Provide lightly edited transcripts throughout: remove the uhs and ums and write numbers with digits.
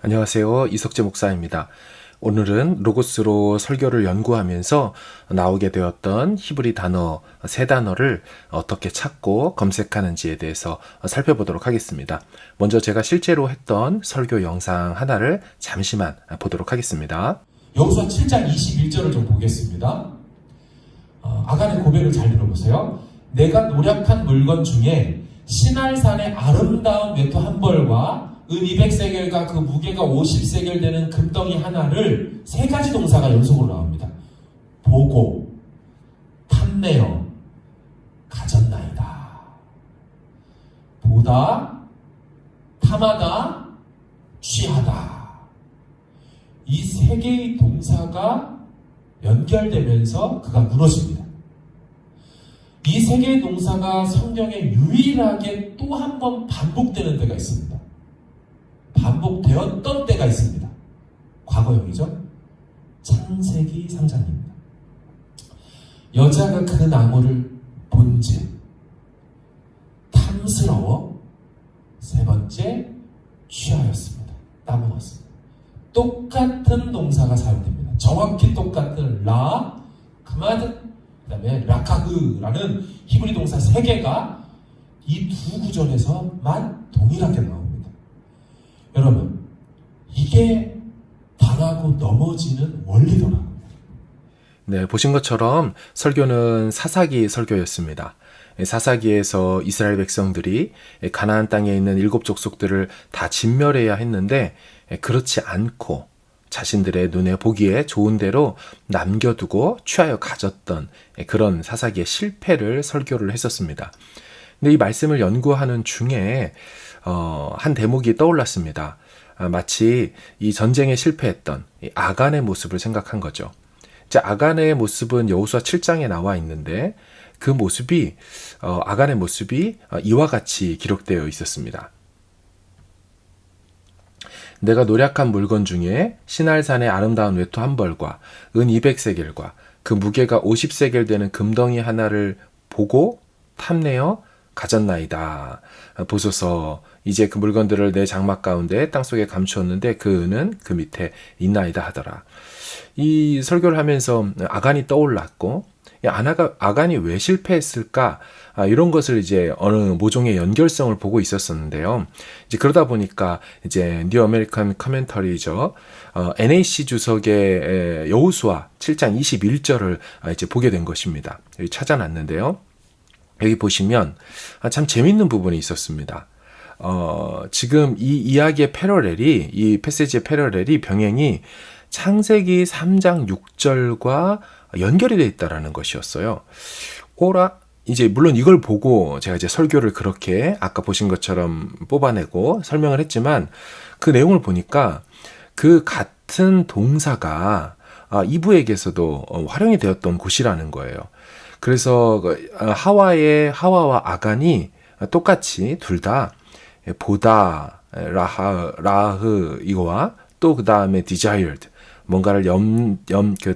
안녕하세요. 이석재 목사입니다. 오늘은 로고스로 설교를 연구하면서 나오게 되었던 히브리 단어 세 단어를 어떻게 찾고 검색하는지에 대해서 살펴보도록 하겠습니다. 먼저 제가 실제로 했던 설교 영상 하나를 잠시만 보도록 하겠습니다. 여호수아 7장 21절을 좀 보겠습니다. 아간의 고백을 잘 들어보세요. 내가 노력한 물건 중에 시날산의 아름다운 외투 한 벌과 은 200세겔과 그 무게가 50세겔 되는 금덩이 하나를 세 가지 동사가 연속으로 나옵니다. 보고, 탐내어, 가졌나이다. 보다, 탐하다, 취하다. 이 세 개의 동사가 연결되면서 그가 무너집니다. 이 세 개의 동사가 성경에 유일하게 또 한 번 반복되는 때가 있습니다. 반복되었던 때가 있습니다. 과거형이죠. 창세기 3장입니다. 여자가 그 나무를 본즉 탐스러워 세 번째 취하였습니다. 따먹었습니다. 똑같은 동사가 사용됩니다. 정확히 똑같은 라, 그마드, 그 다음에 라카흐라는 히브리 동사 세 개가 이 두 구절에서만 동일하게 나옵니다. 여러분, 이게 당하고 넘어지는 원리더라고요. 네, 보신 것처럼 설교는 사사기 설교였습니다. 사사기에서 이스라엘 백성들이 가나안 땅에 있는 7 족속들을 다 진멸해야 했는데 그렇지 않고 자신들의 눈에 보기에 좋은 대로 남겨두고 취하여 가졌던 그런 사사기의 실패를 설교를 했었습니다. 근데 이 말씀을 연구하는 중에 한 대목이 떠올랐습니다. 마치 이 전쟁에 실패했던 이 아간의 모습을 생각한 거죠. 아간의 모습은 여호수아 7장에 나와 있는데 그 모습이 아간의 모습이 이와 같이 기록되어 있었습니다. 내가 노력한 물건 중에 시날산의 아름다운 외투 한 벌과 은 200세겔과 그 무게가 50세겔 되는 금덩이 하나를 보고 탐내어 가졌나이다. 보소서 이제 그 물건들을 내 장막 가운데 땅속에 감추었는데 그 은은 그 밑에 있나이다 하더라. 이 설교를 하면서 아간이 떠올랐고 아간이 왜 실패했을까? 이런 것을 이제 어느 모종의 연결성을 보고 있었었는데요. 이제 그러다 보니까 이제 뉴 아메리칸 커멘터리죠. NAC 주석의 여호수아 7장 21절을 이제 보게 된 것입니다. 여기 찾아놨는데요. 여기 보시면 참 재밌는 부분이 있었습니다. 지금 이 이야기의 패러렐이, 이 패시지의 패러렐이 병행이 창세기 3장 6절과 연결이 되어 있다라는 것이었어요. 이제 물론 이걸 보고 제가 이제 설교를 그렇게 아까 보신 것처럼 뽑아내고 설명을 했지만 그 내용을 보니까 그 같은 동사가 이브에게서도 활용이 되었던 곳이라는 거예요. 그래서 하와와 아간이 똑같이 둘 다 보다, 라흐 이거와 또 그 다음에 desired, 뭔가를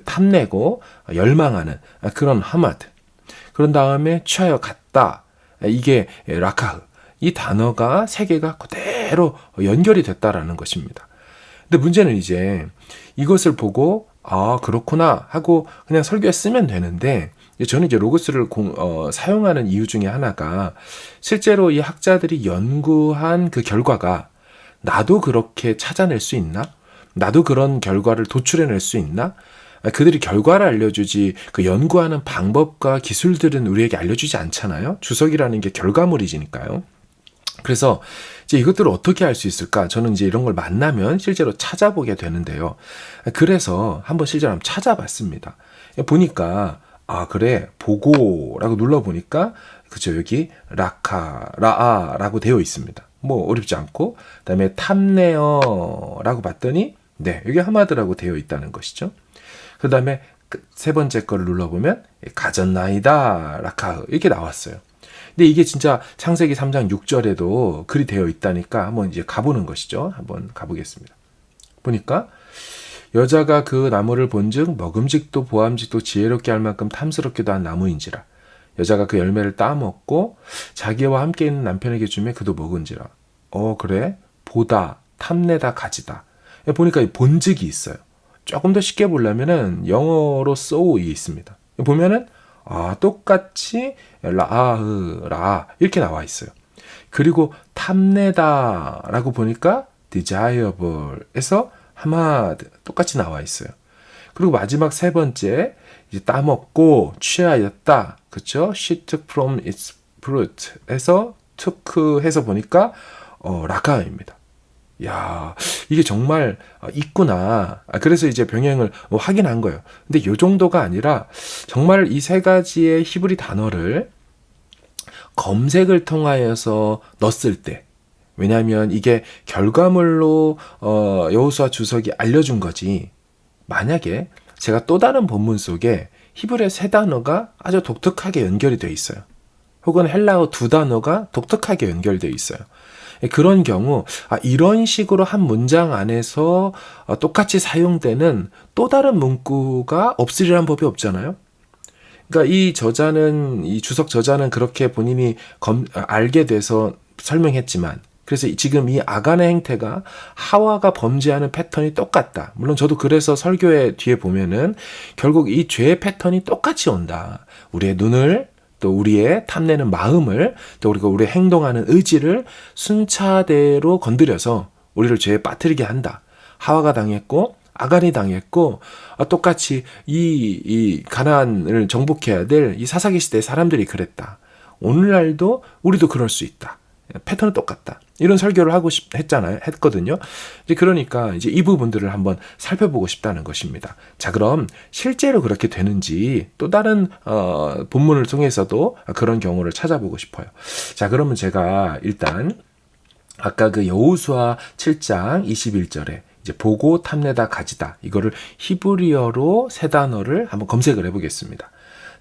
탐내고 열망하는 그런 하마드. 그런 다음에 취하여 갔다. 이게 라카흐. 이 단어가 세 개가 그대로 연결이 됐다라는 것입니다. 근데 문제는 이제 이것을 보고 그렇구나 하고 그냥 설교에 쓰면 되는데 저는 이제 로고스를 사용하는 이유 중에 하나가 실제로 이 학자들이 연구한 그 결과가 나도 그렇게 찾아낼 수 있나? 나도 그런 결과를 도출해낼 수 있나? 그들이 결과를 알려주지 그 연구하는 방법과 기술들은 우리에게 알려주지 않잖아요. 주석이라는 게 결과물이니까요. 그래서 이제 이것들을 어떻게 할 수 있을까? 저는 이제 이런 걸 만나면 실제로 찾아보게 되는데요. 그래서 한번 실제로 한번 찾아봤습니다. 보니까 그래, 보고라고 눌러보니까, 그죠, 여기, 라아라고 되어 있습니다. 뭐, 어렵지 않고, 그 다음에 탐내어라고 봤더니, 네, 여기 하마드라고 되어 있다는 것이죠. 그 다음에 세 번째 거를 눌러보면, 가졌나이다, 라카흐, 이렇게 나왔어요. 근데 이게 진짜 창세기 3장 6절에도 글이 되어 있다니까 한번 이제 가보는 것이죠. 한번 가보겠습니다. 보니까, 여자가 그 나무를 본즉 먹음직도 보암직도 지혜롭게 할 만큼 탐스럽기도 한 나무인지라. 여자가 그 열매를 따먹고 자기와 함께 있는 남편에게 주매 그도 먹은지라. 그래? 보다, 탐내다, 가지다. 보니까 이 본직이 있어요. 조금 더 쉽게 보려면은 영어로 so이 있습니다. 보면은 똑같이 라 이렇게 나와 있어요. 그리고 탐내다라고 보니까 desirable에서 하마드 똑같이 나와 있어요. 그리고 마지막 세 번째 이제 따먹고 취하였다. 그렇죠? She took from its fruit 해서 took 해서 보니까 라카입니다. 야, 이게 정말 있구나. 그래서 이제 병행을 확인한 거예요. 근데 이 정도가 아니라 정말 이 세 가지의 히브리 단어를 검색을 통하여서 넣었을 때, 왜냐하면 이게 결과물로 여호수아 주석이 알려준 거지. 만약에 제가 또 다른 본문 속에 히브리어 세 단어가 아주 독특하게 연결이 되어 있어요. 혹은 헬라어 두 단어가 독특하게 연결되어 있어요. 그런 경우 이런 식으로 한 문장 안에서 똑같이 사용되는 또 다른 문구가 없으리란 법이 없잖아요. 그러니까 이 주석 저자는 그렇게 본인이 알게 돼서 설명했지만, 그래서 지금 이 아간의 행태가 하와가 범죄하는 패턴이 똑같다. 물론 저도 그래서 설교의 뒤에 보면은 결국 이 죄의 패턴이 똑같이 온다. 우리의 눈을, 또 우리의 탐내는 마음을, 또 우리의 행동하는 의지를 순차대로 건드려서 우리를 죄에 빠뜨리게 한다. 하와가 당했고 아간이 당했고 똑같이 이 가나안을 정복해야 될 이 사사기 시대의 사람들이 그랬다. 오늘날도 우리도 그럴 수 있다. 패턴은 똑같다. 이런 설교를 했거든요. 이제 그러니까 이제 이 부분들을 한번 살펴보고 싶다는 것입니다. 자, 그럼 실제로 그렇게 되는지 또 다른 본문을 통해서도 그런 경우를 찾아보고 싶어요. 자, 그러면 제가 일단 아까 그 여호수아 7장 21절에 이제 보고 탐내다 가지다, 이거를 히브리어로 세 단어를 한번 검색을 해보겠습니다.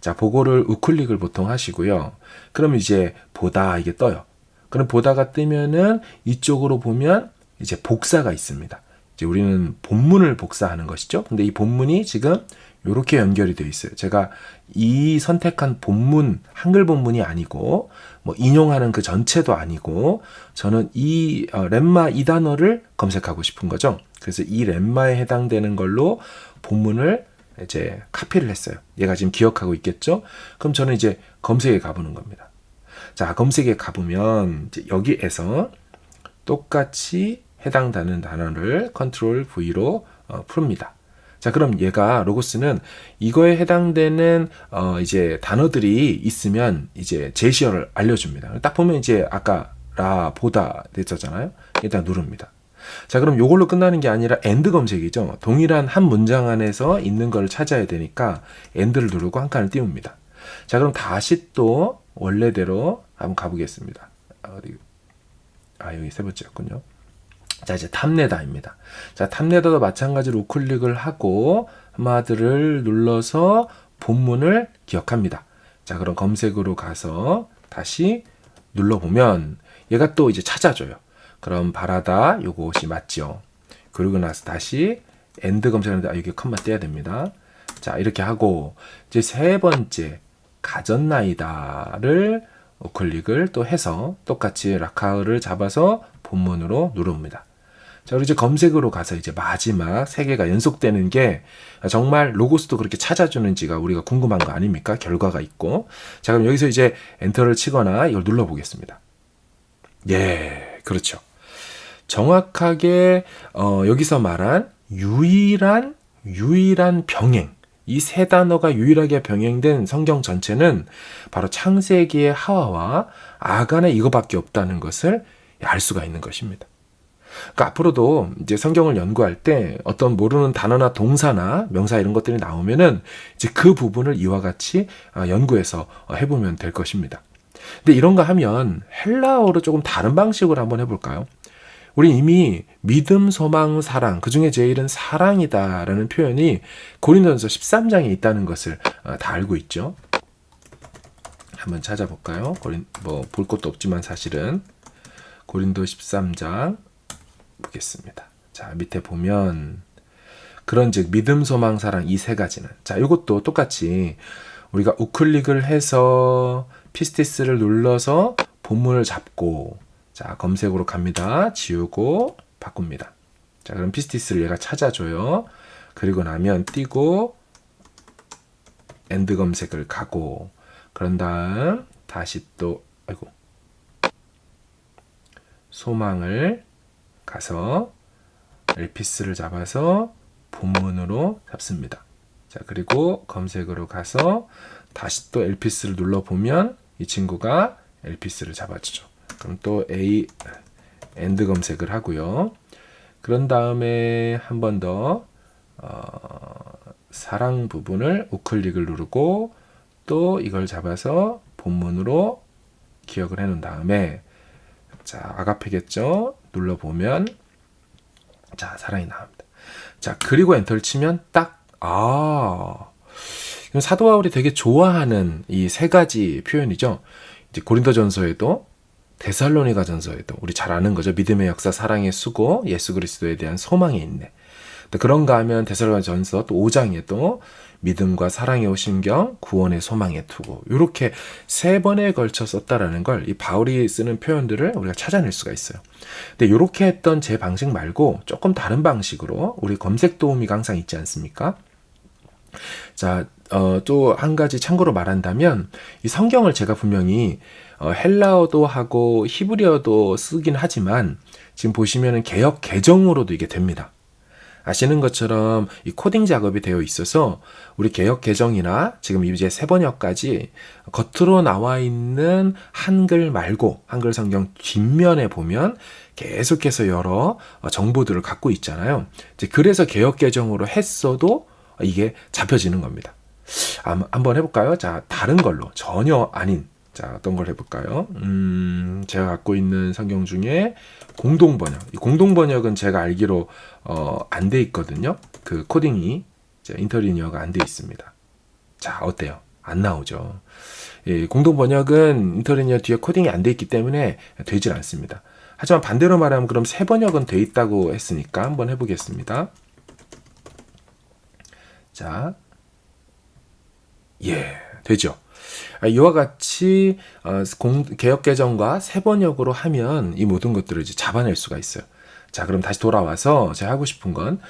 자, 보고를 우클릭을 보통 하시고요. 그럼 이제 보다 이게 떠요. 그럼 보다가 뜨면은 이쪽으로 보면 이제 복사가 있습니다. 이제 우리는 본문을 복사하는 것이죠. 근데 이 본문이 지금 이렇게 연결이 되어 있어요. 제가 이 선택한 본문, 한글 본문이 아니고 뭐 인용하는 그 전체도 아니고 저는 이 렘마 이 단어를 검색하고 싶은 거죠. 그래서 이 렘마에 해당되는 걸로 본문을 이제 카피를 했어요. 얘가 지금 기억하고 있겠죠? 그럼 저는 이제 검색에 가보는 겁니다. 자, 검색에 가보면 이제 여기에서 똑같이 해당되는 단어를 컨트롤 V로 풉니다. 자, 그럼 얘가 로고스는 이거에 해당되는 이제 단어들이 있으면 이제 제시어를 알려줍니다. 딱 보면 이제 아까 라 보다 됐었잖아요. 일단 누릅니다. 자, 그럼 이걸로 끝나는 게 아니라 엔드 검색이죠. 동일한 한 문장 안에서 있는 걸 찾아야 되니까 엔드를 누르고 한 칸을 띄웁니다. 자, 그럼 다시 또 원래대로 한번 가보겠습니다. 여기 세 번째였군요. 자, 이제 탐내다입니다. 자, 탐내다도 마찬가지로 우클릭을 하고 하마드를 눌러서 본문을 기억합니다. 자, 그럼 검색으로 가서 다시 눌러보면 얘가 또 이제 찾아줘요. 그럼 바라다 요것이 맞죠. 그러고 나서 다시 엔드 검색하는데 여기 컴마 떼야 됩니다. 자, 이렇게 하고 이제 세 번째 가졌나이다를 우클릭을 또 해서 똑같이 라카를 잡아서 본문으로 누릅니다. 자, 그리고 이제 검색으로 가서 이제 마지막 세 개가 연속되는 게 정말 로고스도 그렇게 찾아주는지가 우리가 궁금한 거 아닙니까? 결과가 있고. 자, 그럼 여기서 이제 엔터를 치거나 이걸 눌러보겠습니다. 예, 그렇죠. 정확하게 여기서 말한 유일한 병행, 이 세 단어가 유일하게 병행된 성경 전체는 바로 창세기의 하와와 아간의 이거밖에 없다는 것을 알 수가 있는 것입니다. 그러니까 앞으로도 이제 성경을 연구할 때 어떤 모르는 단어나 동사나 명사 이런 것들이 나오면은 이제 그 부분을 이와 같이 연구해서 해보면 될 것입니다. 근데 이런가 하면 헬라어로 조금 다른 방식으로 한번 해볼까요? 우리 이미 믿음, 소망, 사랑, 그 중에 제일은 사랑이다라는 표현이 고린도전서 13장에 있다는 것을 다 알고 있죠. 한번 찾아볼까요? 볼 것도 없지만 사실은 고린도 13장 보겠습니다. 자, 밑에 보면 그런즉 믿음, 소망, 사랑 이 세 가지는, 자, 이것도 똑같이 우리가 우클릭을 해서 피스티스를 눌러서 본문을 잡고, 자, 검색으로 갑니다. 지우고 바꿉니다. 자, 그럼 피스티스를 얘가 찾아줘요. 그리고 나면 띄고 엔드 검색을 가고, 그런 다음 다시 또 소망을 가서 엘피스를 잡아서 본문으로 잡습니다. 자, 그리고 검색으로 가서 다시 또 엘피스를 눌러보면 이 친구가 엘피스를 잡아주죠. 그럼 또 엔드 검색을 하고요. 그런 다음에 한 번 더 사랑 부분을 우클릭을 누르고 또 이걸 잡아서 본문으로 기억을 해놓은 다음에, 자, 아가페겠죠? 눌러보면 자, 사랑이 나옵니다. 자, 그리고 엔터를 치면 이건 사도 바울이 되게 좋아하는 이 세 가지 표현이죠. 이제 고린도전서에도 데살로니가전서에도 우리 잘 아는 거죠. 믿음의 역사, 사랑의 수고, 예수 그리스도에 대한 소망의 인내. 그런가 하면 데살로니가전서 또 5장에도 믿음과 사랑의 오심경, 구원의 소망의 투구, 이렇게 3번에 걸쳐 썼다라는 걸 이 바울이 쓰는 표현들을 우리가 찾아낼 수가 있어요. 근데 이렇게 했던 제 방식 말고 조금 다른 방식으로 우리 검색 도우미가 항상 있지 않습니까? 자, 또 한 가지 참고로 말한다면 이 성경을 제가 분명히 헬라어도 하고 히브리어도 쓰긴 하지만 지금 보시면은 개역 개정으로도 이게 됩니다. 아시는 것처럼 이 코딩 작업이 되어 있어서 우리 개역 개정이나 지금 이제 세번역까지 겉으로 나와 있는 한글 말고 한글 성경 뒷면에 보면 계속해서 여러 정보들을 갖고 있잖아요. 이제 그래서 개역 개정으로 했어도 이게 잡혀지는 겁니다. 한번 해볼까요? 자, 다른 걸로 전혀 아닌, 자, 어떤 걸 해볼까요? 제가 갖고 있는 성경 중에 공동번역. 이 공동번역은 제가 알기로 안 돼 있거든요. 그 코딩이 인터리니어가 안 돼 있습니다. 자, 어때요? 안 나오죠. 예, 공동번역은 인터리니어 뒤에 코딩이 안 돼 있기 때문에 되질 않습니다. 하지만 반대로 말하면 그럼 새 번역은 돼 있다고 했으니까 한번 해보겠습니다. 자, 예, 되죠. 이와 같이 개역 개정과 새 번역으로 하면 이 모든 것들을 이제 잡아낼 수가 있어요. 자, 그럼 다시 돌아와서 제가 하고 싶은 건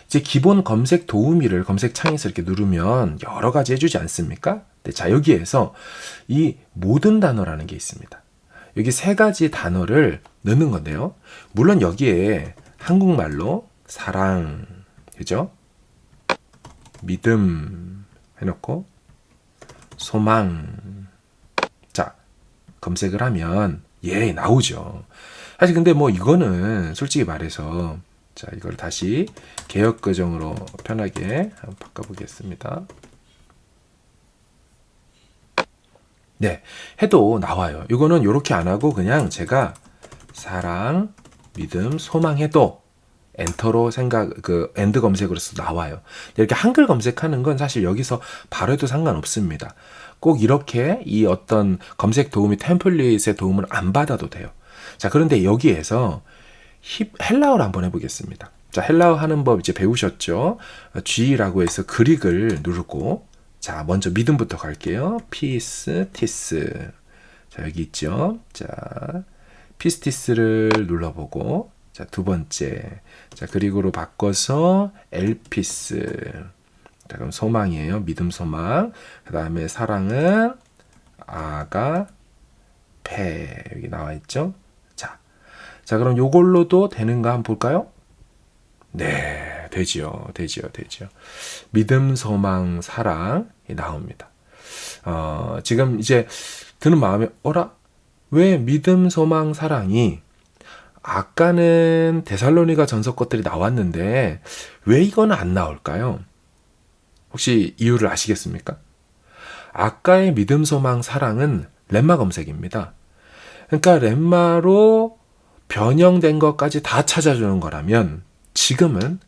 이제 기본 검색 도우미를 검색창에서 이렇게 누르면 여러 가지 해주지 않습니까? 네, 자, 여기에서 이 모든 단어라는 게 있습니다. 여기 3가지 단어를 넣는 건데요. 물론 여기에 한국말로 사랑, 그죠? 믿음 해놓고 소망. 자, 검색을 하면 나오죠. 사실 근데 뭐 이거는 솔직히 말해서, 자, 이걸 다시 개역 개정으로 편하게 한번 바꿔보겠습니다. 네, 해도 나와요. 이거는 이렇게 안 하고 그냥 제가 사랑, 믿음, 소망 해도 엔터로 엔드 검색으로서 나와요. 이렇게 한글 검색하는 건 사실 여기서 바로 해도 상관없습니다. 꼭 이렇게 이 어떤 검색 도우미 템플릿의 도움을 안 받아도 돼요. 자, 그런데 여기에서 헬라어를 한번 해보겠습니다. 자, 헬라어 하는 법 이제 배우셨죠? G라고 해서 그릭을 누르고, 자, 먼저 믿음부터 갈게요. 피스티스. 자, 여기 있죠? 자, 피스티스를 눌러보고, 자, 2번째. 자, 그리고로 바꿔서 엘피스. 자, 그럼 소망이에요. 믿음 소망. 그 다음에 사랑은 아가페. 여기 나와 있죠? 자, 그럼 요걸로도 되는가 한번 볼까요? 네, 되지요. 믿음, 소망, 사랑 나옵니다. 지금 이제 드는 마음에 왜 믿음, 소망, 사랑이 아까는 데살로니가 전서 것들이 나왔는데 왜 이거는 안 나올까요? 혹시 이유를 아시겠습니까? 아까의 믿음, 소망, 사랑은 렘마 검색입니다. 그러니까 렘마로 변형된 것까지 다 찾아주는 거라면 지금은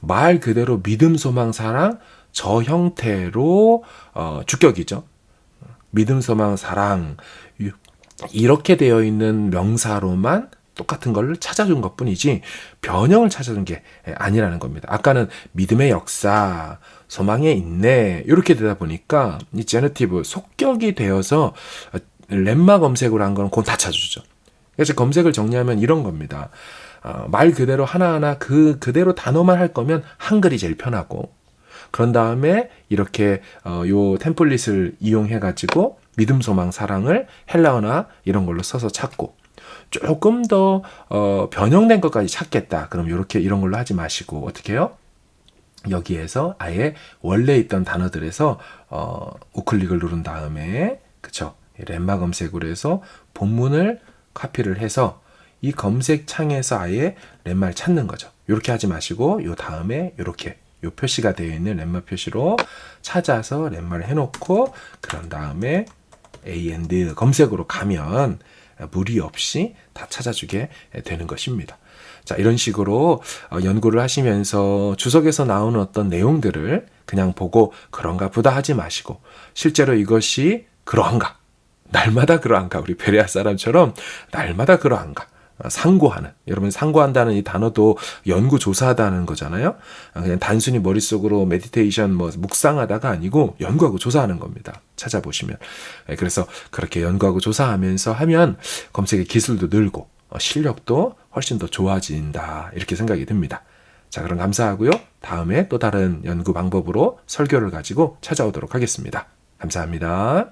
말 그대로 믿음, 소망, 사랑 저 형태로 주격이죠. 믿음, 소망, 사랑 이렇게 되어 있는 명사로만 똑같은 걸 찾아준 것뿐이지 변형을 찾아준 게 아니라는 겁니다. 아까는 믿음의 역사, 소망의 인내 이렇게 되다 보니까 이 제너티브 속격이 되어서 렘마 검색으로 한 거는 그건 다 찾아주죠. 그래서 검색을 정리하면 이런 겁니다. 말 그대로 하나하나 그대로 단어만 할 거면 한글이 제일 편하고, 그런 다음에 이렇게 요 템플릿을 이용해 가지고 믿음, 소망, 사랑을 헬라어나 이런 걸로 써서 찾고, 조금 더 변형된 것까지 찾겠다. 그럼 이렇게 이런 걸로 하지 마시고 어떻게 해요? 여기에서 아예 원래 있던 단어들에서 우클릭을 누른 다음에, 그쵸? 렘마 검색으로 해서 본문을 카피를 해서 이 검색 창에서 아예 렘마를 찾는 거죠. 이렇게 하지 마시고 요 다음에 이렇게 요 표시가 되어 있는 렘마 표시로 찾아서 렘마를 해놓고, 그런 다음에 AND 검색으로 가면 무리 없이 다 찾아주게 되는 것입니다. 자, 이런 식으로 연구를 하시면서 주석에서 나오는 어떤 내용들을 그냥 보고 그런가 보다 하지 마시고, 실제로 이것이 그러한가, 날마다 그러한가, 우리 베레아 사람처럼 날마다 그러한가 상고하는, 여러분 상고한다는 이 단어도 연구조사하다는 거잖아요. 그냥 단순히 머릿속으로 메디테이션 묵상하다가 아니고 연구하고 조사하는 겁니다. 찾아보시면. 그래서 그렇게 연구하고 조사하면서 하면 검색의 기술도 늘고 실력도 훨씬 더 좋아진다, 이렇게 생각이 듭니다. 자, 그럼 감사하고요. 다음에 또 다른 연구 방법으로 설교를 가지고 찾아오도록 하겠습니다. 감사합니다.